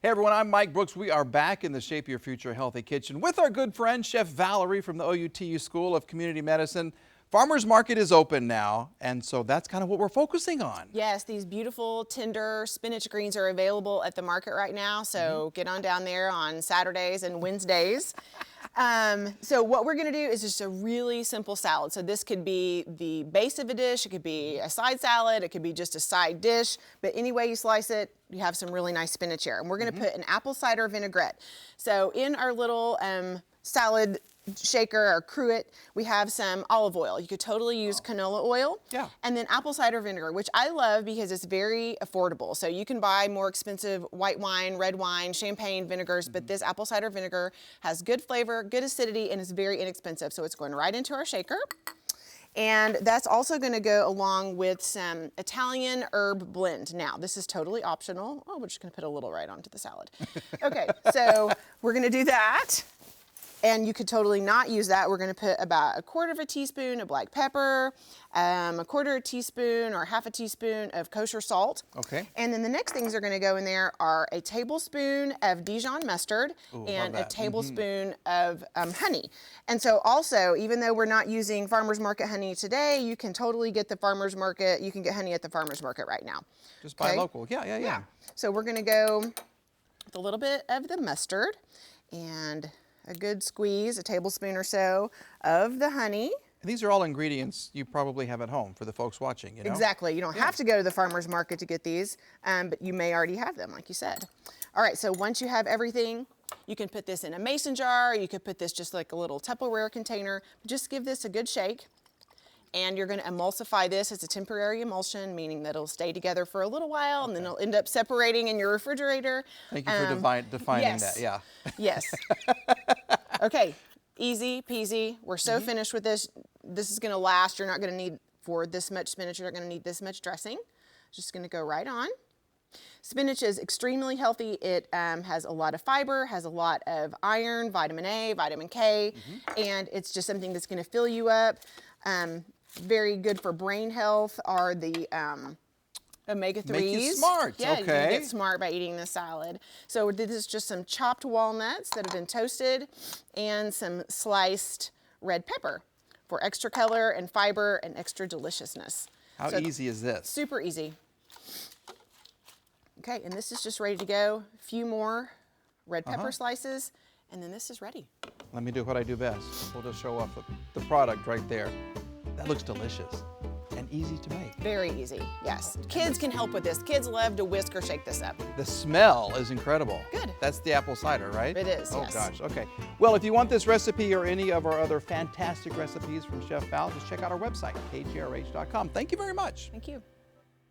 Hey everyone, I'm Mike Brooks. We are back in the Shape Your Future Healthy Kitchen with our good friend, Chef Valerie from the OUTU School of Community Medicine. Farmers Market is open now, and so that's kind of what we're focusing on. Yes, these beautiful, tender spinach greens are available at the market right now, so get on down there on Saturdays and Wednesdays. So what we're gonna do is just a really simple salad. So this could be the base of a dish, it could be a side salad, it could be just a side dish, but any way you slice it, you have some really nice spinach here. And we're gonna put an apple cider vinaigrette. So in our little salad shaker or cruet, we have some olive oil. You could totally use canola oil. Yeah. And then apple cider vinegar, which I love because it's very affordable. So you can buy more expensive white wine, red wine, champagne vinegars, but this apple cider vinegar has good flavor, good acidity, and is very inexpensive. So it's going right into our shaker. And that's also going to go along with some Italian herb blend. Now, this is totally optional. Oh, we're just going to put a little right onto the salad. Okay, so we're going to do that. And you could totally not use that. We're gonna put about 1/4 teaspoon of black pepper, 1/4 teaspoon or 1/2 teaspoon of kosher salt. Okay. And then the next things that are gonna go in there are a tablespoon of Dijon mustard and a tablespoon of honey. And so also, even though we're not using farmer's market honey today, you can totally get the farmer's market, you can get honey at the farmer's market right now. Just buy local, yeah. So we're gonna go with a little bit of the mustard and a good squeeze, a tablespoon or so of the honey. These are all ingredients you probably have at home for the folks watching, you know? Exactly. You don't have to go to the farmer's market to get these, but you may already have them, like you said. All right, so once you have everything, you can put this in a mason jar, you could put this just like a little Tupperware container. Just give this a good shake. And you're gonna emulsify this as a temporary emulsion, meaning that it'll stay together for a little while and then it'll end up separating in your refrigerator. Thank you for defining that, yeah. Yes. Okay, easy peasy. We're so finished with this. This is gonna last. You're not gonna need, for this much spinach, you're not gonna need this much dressing. Just gonna go right on. Spinach is extremely healthy. It has a lot of fiber, has a lot of iron, vitamin A, vitamin K, and it's just something that's gonna fill you up. Very good for brain health are the omega-3s. Make you smart, yeah, okay. you can get smart by eating this salad. So this is just some chopped walnuts that have been toasted and some sliced red pepper for extra color and fiber and extra deliciousness. How easy is this? Super easy. Okay, and this is just ready to go. A few more red pepper slices, and then this is ready. Let me do what I do best. We'll just show off the product right there. That looks delicious and easy to make. Very easy, yes. Kids can help with this. Kids love to whisk or shake this up. The smell is incredible. Good. That's the apple cider, right? It is, oh, yes. Gosh, okay. Well, if you want this recipe or any of our other fantastic recipes from Chef Val, just check out our website, kgrh.com. Thank you very much. Thank you.